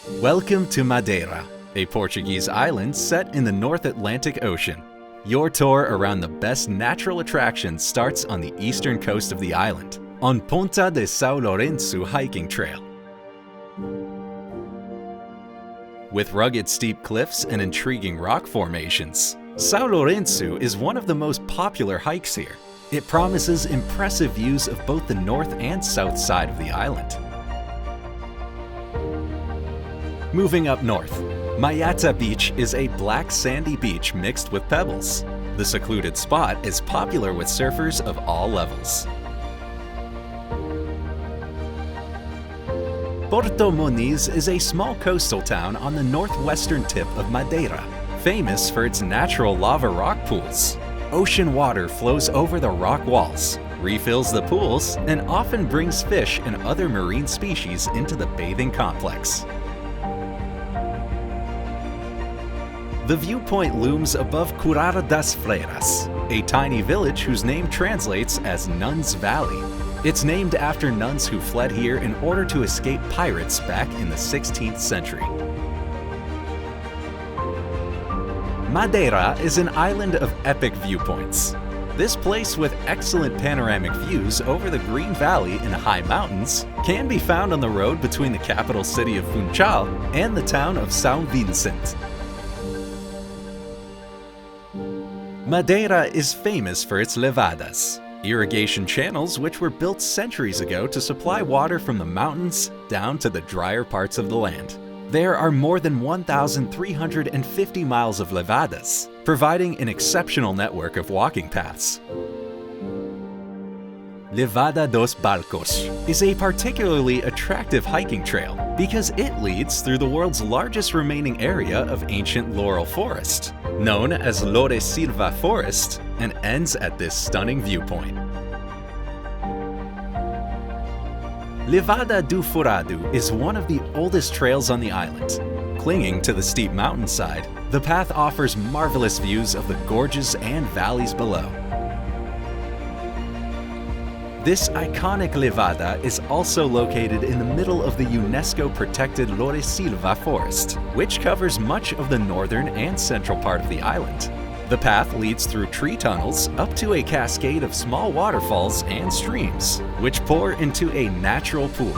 Welcome to Madeira, a Portuguese island set in the North Atlantic Ocean. Your tour around the best natural attractions starts on the eastern coast of the island, on Ponta de São Lourenço hiking trail. With rugged steep cliffs and intriguing rock formations, São Lourenço is one of the most popular hikes here. It promises impressive views of both the north and south side of the island. Moving up north, Maiata Beach is a black sandy beach mixed with pebbles. The secluded spot is popular with surfers of all levels. Porto Muniz is a small coastal town on the northwestern tip of Madeira, famous for its natural lava rock pools. Ocean water flows over the rock walls, refills the pools, and often brings fish and other marine species into the bathing complex. The viewpoint looms above Curara das Freiras, a tiny village whose name translates as Nuns Valley. It's named after nuns who fled here in order to escape pirates back in the 16th century. Madeira is an island of epic viewpoints. This place with excellent panoramic views over the Green Valley and high mountains can be found on the road between the capital city of Funchal and the town of São Vicente. Madeira is famous for its levadas, irrigation channels which were built centuries ago to supply water from the mountains down to the drier parts of the land. There are more than 1,350 miles of levadas, providing an exceptional network of walking paths. Levada dos Balcos is a particularly attractive hiking trail because it leads through the world's largest remaining area of ancient laurel forest, known as Loure Silva Forest, and ends at this stunning viewpoint. Levada do Furado is one of the oldest trails on the island. Clinging to the steep mountainside, the path offers marvelous views of the gorges and valleys below. This iconic levada is also located in the middle of the UNESCO-protected Loure Silva Forest, which covers much of the northern and central part of the island. The path leads through tree tunnels up to a cascade of small waterfalls and streams, which pour into a natural pool.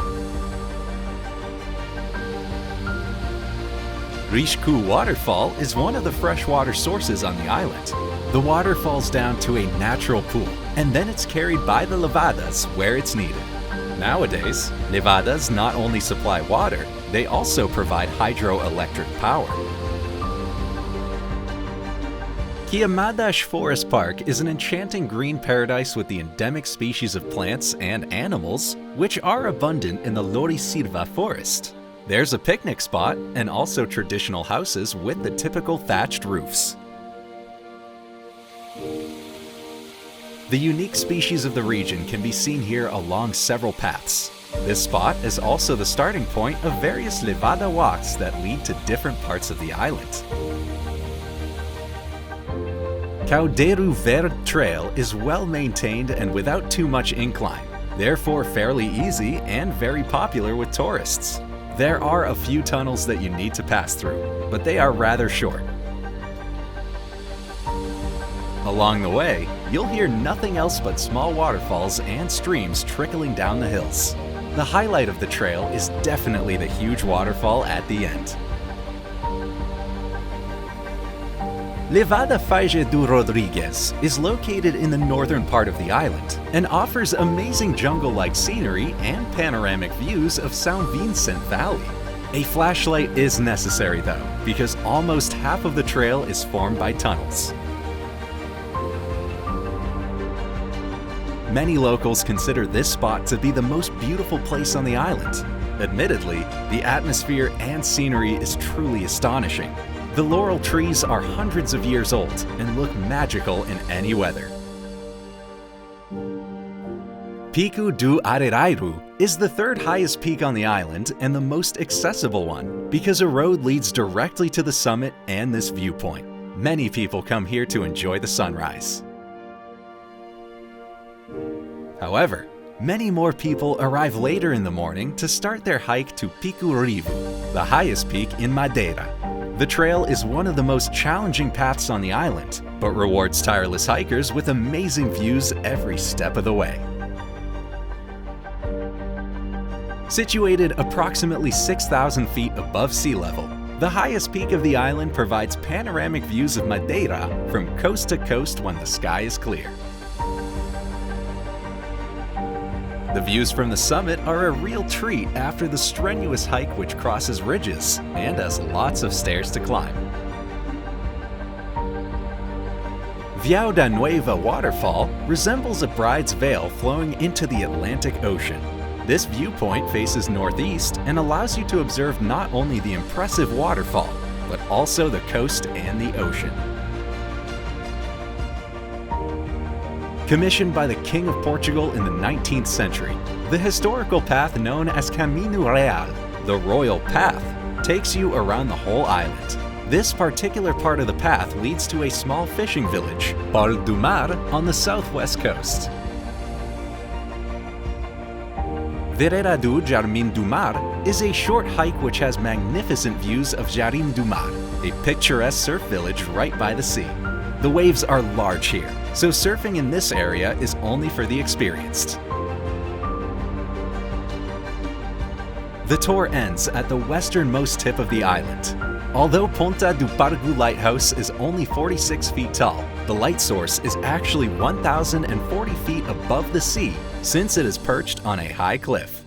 Risco Waterfall is one of the freshwater sources on the island. The water falls down to a natural pool, and then it's carried by the levadas where it's needed. Nowadays, levadas not only supply water, they also provide hydroelectric power. Queimadas Forest Park is an enchanting green paradise with the endemic species of plants and animals, which are abundant in the Loure Silva Forest. There's a picnic spot and also traditional houses with the typical thatched roofs. The unique species of the region can be seen here along several paths. This spot is also the starting point of various levada walks that lead to different parts of the island. Caldeiro Verde Trail is well maintained and without too much incline, therefore fairly easy and very popular with tourists. There are a few tunnels that you need to pass through, but they are rather short. Along the way, you'll hear nothing else but small waterfalls and streams trickling down the hills. The highlight of the trail is definitely the huge waterfall at the end. Levada Faige do Rodrigues is located in the northern part of the island and offers amazing jungle-like scenery and panoramic views of São Vicente Valley. A flashlight is necessary though, because almost half of the trail is formed by tunnels. Many locals consider this spot to be the most beautiful place on the island. Admittedly, the atmosphere and scenery is truly astonishing. The laurel trees are hundreds of years old and look magical in any weather. Pico do Ararairu is the third highest peak on the island and the most accessible one because a road leads directly to the summit and this viewpoint. Many people come here to enjoy the sunrise. However, Many more people arrive later in the morning to start their hike to Pico Rivu, the highest peak in Madeira. The trail is one of the most challenging paths on the island, but rewards tireless hikers with amazing views every step of the way. Situated approximately 6,000 feet above sea level, the highest peak of the island provides panoramic views of Madeira from coast to coast when the sky is clear. The views from the summit are a real treat after the strenuous hike, which crosses ridges and has lots of stairs to climb. Viao da Nueva waterfall resembles a bride's veil flowing into the Atlantic Ocean. This viewpoint faces northeast and allows you to observe not only the impressive waterfall, but also the coast and the ocean. Commissioned by the King of Portugal in the 19th century, the historical path known as Caminho Real, the Royal Path, takes you around the whole island. This particular part of the path leads to a small fishing village, Pol do Mar, on the southwest coast. Vereda do Jardim do Mar is a short hike which has magnificent views of Jardim do Mar, a picturesque surf village right by the sea. The waves are large here, so surfing in this area is only for the experienced. The tour ends at the westernmost tip of the island. Although Ponta do Pargu Lighthouse is only 46 feet tall, the light source is actually 1,040 feet above the sea since it is perched on a high cliff.